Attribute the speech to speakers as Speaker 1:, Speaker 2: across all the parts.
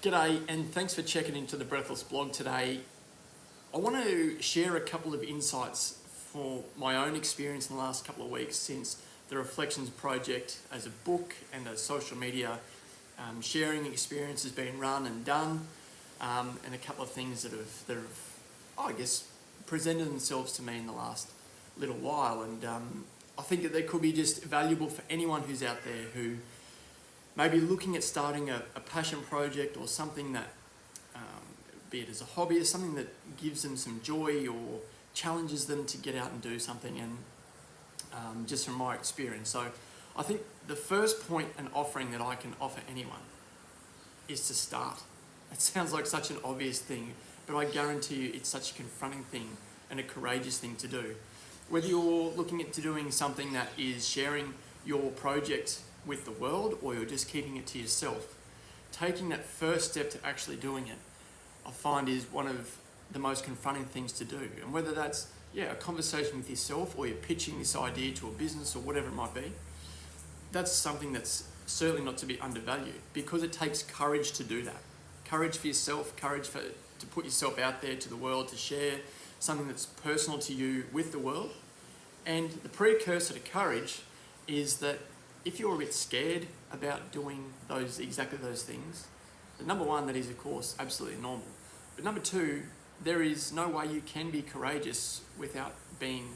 Speaker 1: G'day, and thanks for checking into the Breathless blog today. I want to share a couple of insights for my own experience in the last couple of weeks since the Reflections Project as a book and as social media sharing experience has been run and done, and a couple of things that have I guess, presented themselves to me in the last little while. And I think that they could be just valuable for anyone who's out there who maybe looking at starting a passion project or something that, be it as a hobby, or something that gives them some joy or challenges them to get out and do something. And just from my experience, so I think the first point and offering that I can offer anyone is to start. It sounds like such an obvious thing, but I guarantee you it's such a confronting thing and a courageous thing to do. Whether you're looking at doing something that is sharing your project with the world or you're just keeping it to yourself, taking that first step to actually doing it, I find is one of the most confronting things to do. And whether that's a conversation with yourself or you're pitching this idea to a business or whatever it might be, that's something that's certainly not to be undervalued, because it takes courage to do that. Courage for yourself, to put yourself out there to the world, to share something that's personal to you with the world. And the precursor to courage is that if you're a bit scared about doing exactly those things, the number one, that is of course absolutely normal. But number two, there is no way you can be courageous without being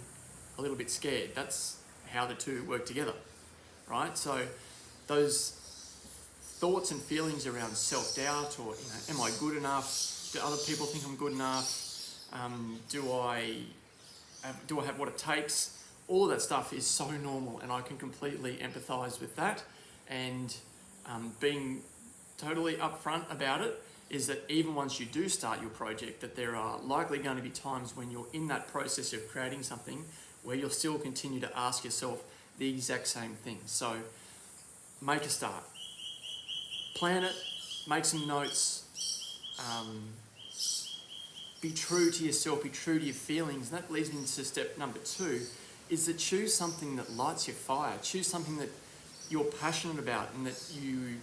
Speaker 1: a little bit scared. That's how the two work together, right? So those thoughts and feelings around self-doubt, or am I good enough? Do other people think I'm good enough? Do I have what it takes? All of that stuff is so normal, and I can completely empathise with that. And being totally upfront about it is that even once you do start your project, that there are likely going to be times when you're in that process of creating something where you'll still continue to ask yourself the exact same thing. So make a start. Plan it, make some notes, be true to yourself, be true to your feelings. And that leads me into step number two, is to choose something that lights your fire. Choose something that you're passionate about and that you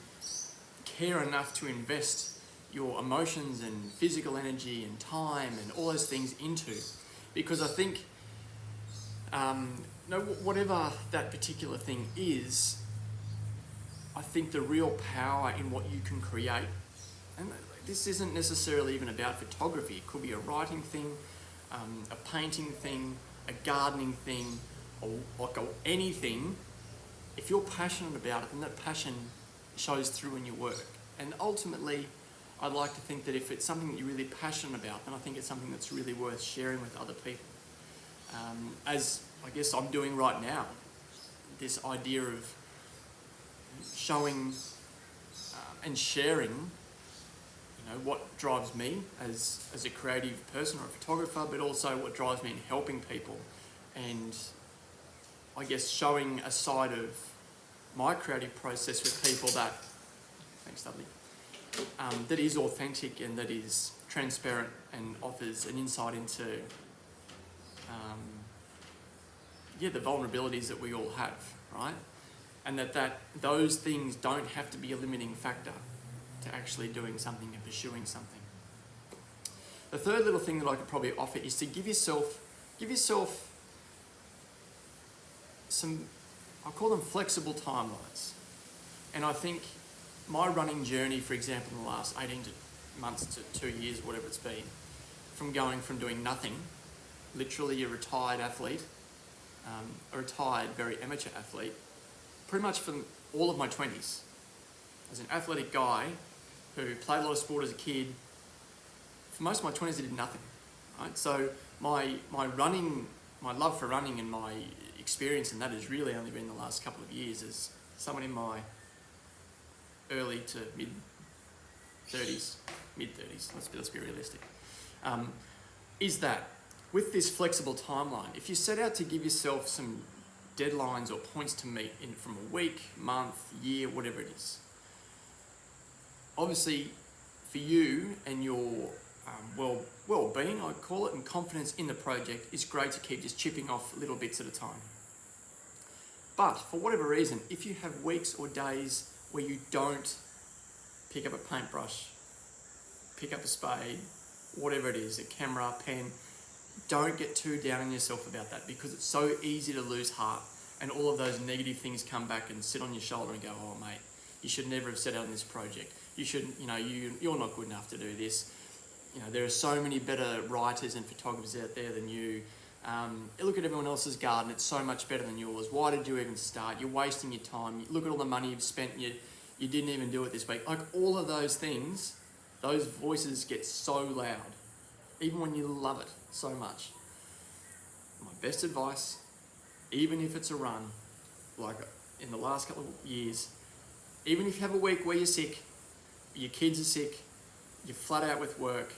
Speaker 1: care enough to invest your emotions and physical energy and time and all those things into. Because I think, whatever that particular thing is, I think the real power in what you can create, and this isn't necessarily even about photography, it could be a writing thing, a painting thing, a gardening thing, or anything. If you're passionate about it, then that passion shows through in your work. And ultimately, I'd like to think that if it's something that you're really passionate about, then I think it's something that's really worth sharing with other people. As I guess I'm doing right now, this idea of showing and sharing, what drives me as a creative person or a photographer, but also what drives me in helping people, and I guess showing a side of my creative process with people that, thanks Dudley, that is authentic and that is transparent and offers an insight into the vulnerabilities that we all have, right? And that those things don't have to be a limiting factor to actually doing something and pursuing something. The third little thing that I could probably offer is to give yourself some, I call them flexible timelines. And I think my running journey, for example, in the last 18 months to 2 years, whatever it's been, from going from doing nothing, literally a retired athlete, a retired, very amateur athlete, pretty much from all of my 20s, as an athletic guy who played a lot of sport as a kid. For most of my 20s, I did nothing, right? So my love for running and my experience in that has really only been the last couple of years as someone in my early to mid-30s, let's be realistic, is that with this flexible timeline, if you set out to give yourself some deadlines or points to meet from a week, month, year, whatever it is, obviously for you and your well-being, I call it, and confidence in the project, it's great to keep just chipping off little bits at a time. But for whatever reason, if you have weeks or days where you don't pick up a paintbrush pick up a spade, whatever it is, a camera, pen. Don't get too down on yourself about that, because it's so easy to lose heart and all of those negative things come back and sit on your shoulder and go, oh mate, you should never have set out on this project. You shouldn't, you're not good enough to do this. There are so many better writers and photographers out there than you. Look at everyone else's garden, it's so much better than yours. Why did you even start? You're wasting your time. Look at all the money you've spent, you didn't even do it this week. Like, all of those things, those voices get so loud, even when you love it so much. My best advice, even if it's a run, like in the last couple of years, even if you have a week where you're sick, your kids are sick, you're flat out with work,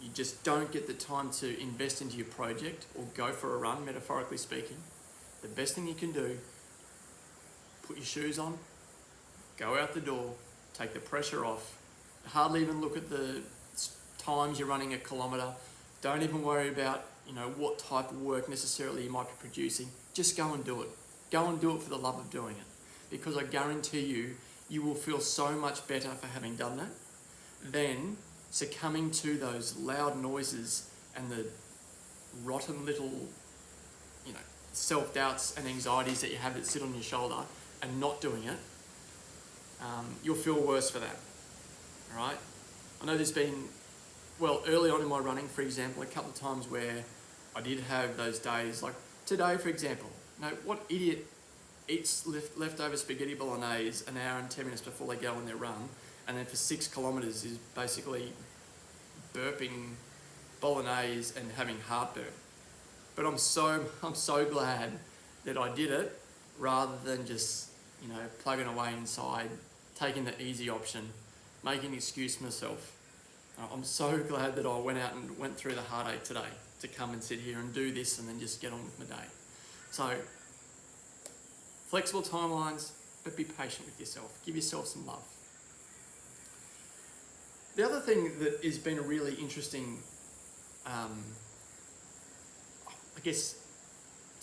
Speaker 1: you just don't get the time to invest into your project or go for a run, metaphorically speaking, the best thing you can do, put your shoes on, go out the door, take the pressure off, hardly even look at the times you're running a kilometre, don't even worry about what type of work necessarily you might be producing. Just go and do it. Go and do it for the love of doing it, because I guarantee you will feel so much better for having done that than succumbing to those loud noises and the rotten little, self-doubts and anxieties that you have that sit on your shoulder and not doing it. You'll feel worse for that, all right? I know there's been, early on in my running, for example, a couple of times where I did have those days, like today, for example. What idiot eats leftover spaghetti bolognese an hour and 10 minutes before they go on their run, and then for 6 kilometres is basically burping bolognese and having heartburn? But I'm so glad that I did it, rather than just plugging away inside, taking the easy option, making an excuse for myself. I'm so glad that I went out and went through the heartache today to come and sit here and do this and then just get on with my day. So, flexible timelines, but be patient with yourself. Give yourself some love. The other thing that has been a really interesting,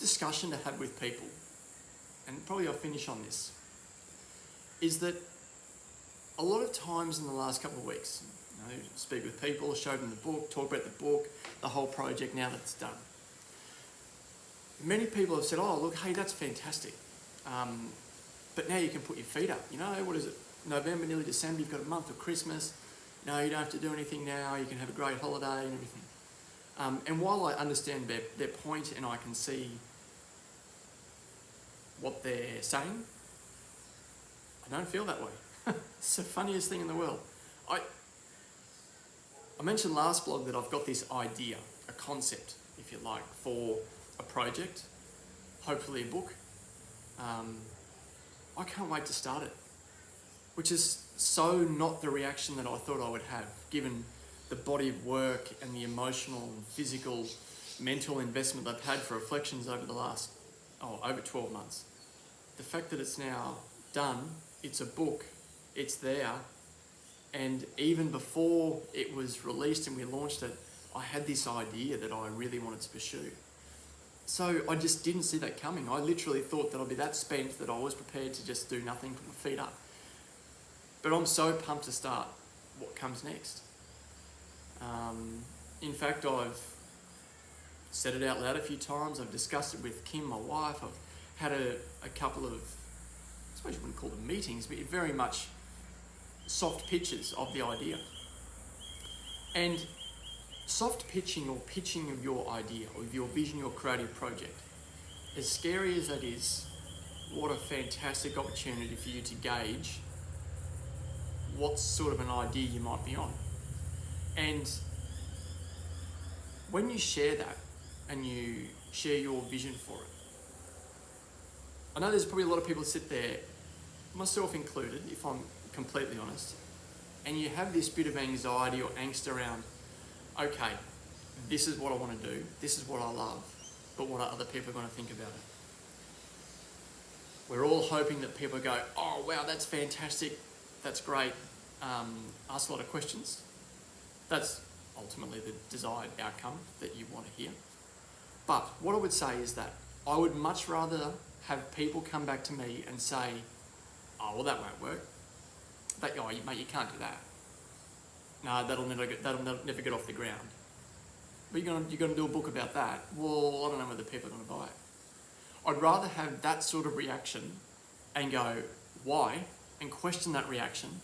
Speaker 1: discussion to have with people, and probably I'll finish on this, is that a lot of times in the last couple of weeks, speak with people, show them the book, talk about the book, the whole project now that it's done. Many people have said, oh, look, hey, that's fantastic. But now you can put your feet up. What is it? November, nearly December, you've got a month of Christmas. You don't have to do anything now. You can have a great holiday and everything. And while I understand their point and I can see what they're saying, I don't feel that way. It's the funniest thing in the world. I mentioned last blog that I've got this idea, a concept, if you like, for a project, hopefully a book. I can't wait to start it, which is so not the reaction that I thought I would have, given the body of work and the emotional, physical, mental investment I've had for Reflections over the last, over 12 months. The fact that it's now done, it's a book, it's there, and even before it was released and we launched it, I had this idea that I really wanted to pursue. So I just didn't see that coming. I literally thought that I'd be that spent that I was prepared to just do nothing, put my feet up. But I'm so pumped to start what comes next. In fact, I've said it out loud a few times. I've discussed it with Kim, my wife. I've had a couple of, I suppose you wouldn't call them meetings, but very much soft pitches of the idea. And soft pitching or pitching of your idea or of your vision, your creative project, as scary as that is, what a fantastic opportunity for you to gauge what sort of an idea you might be on. And when you share that and you share your vision for it, I know there's probably a lot of people that sit there, myself included, if I'm completely honest, and you have this bit of anxiety or angst around, okay, this is what I want to do, this is what I love, but what are other people going to think about it? We're all hoping that people go, oh wow, that's fantastic, that's great, ask a lot of questions. That's ultimately the desired outcome that you want to hear. But what I would say is that I would much rather have people come back to me and say, oh, well, that won't work. Mate, you can't do that. no, that'll never get off the ground. But you're gonna do a book about that. Well, I don't know whether people are gonna buy it. I'd rather have that sort of reaction and go, why? And question that reaction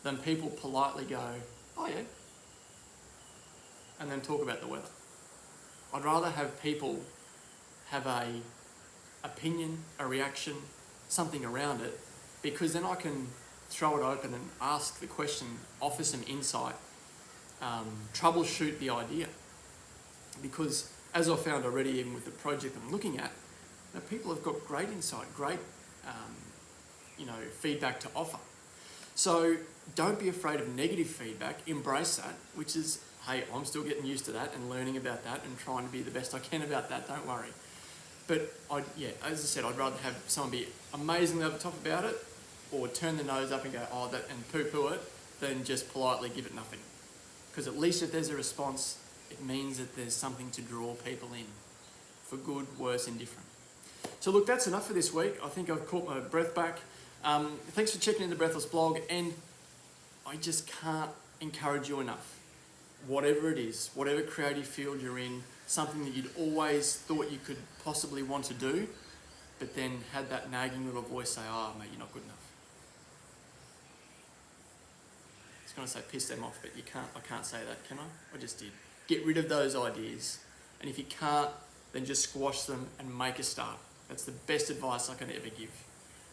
Speaker 1: than people politely go, oh yeah, and then talk about the weather. I'd rather have people have a opinion, a reaction, something around it, because then I can throw it open and ask the question, offer some insight, troubleshoot the idea. Because as I've found already, even with the project I'm looking at, people have got great insight, great feedback to offer. So don't be afraid of negative feedback, embrace that, which is, hey, I'm still getting used to that and learning about that and trying to be the best I can about that, don't worry. But as I said, I'd rather have someone be amazingly over the top about it or turn their nose up and go, oh, that, and poo-poo it, than just politely give it nothing. Because at least if there's a response, it means that there's something to draw people in, for good, worse, indifferent. So look, that's enough for this week. I think I've caught my breath back. Thanks for checking in the Breathless blog, and I just can't encourage you enough. Whatever it is, whatever creative field you're in, something that you'd always thought you could possibly want to do, but then had that nagging little voice say, oh mate, you're not good enough. I was going to say piss them off, but I can't say that, can I? I just did. Get rid of those ideas. And if you can't, then just squash them and make a start. That's the best advice I can ever give.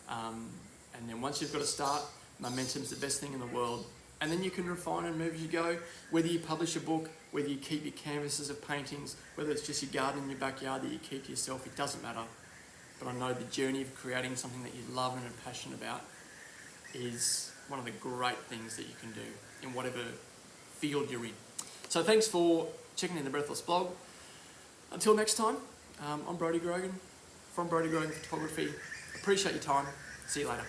Speaker 1: And then once you've got a start, momentum's the best thing in the world. And then you can refine and move as you go. Whether you publish a book, whether you keep your canvases of paintings, whether it's just your garden in your backyard that you keep to yourself, it doesn't matter. But I know the journey of creating something that you love and are passionate about is one of the great things that you can do in whatever field you're in. So thanks for checking in the Breathless blog. Until next time, I'm Brodie Grogan from Brodie Grogan Photography. Appreciate your time. See you later.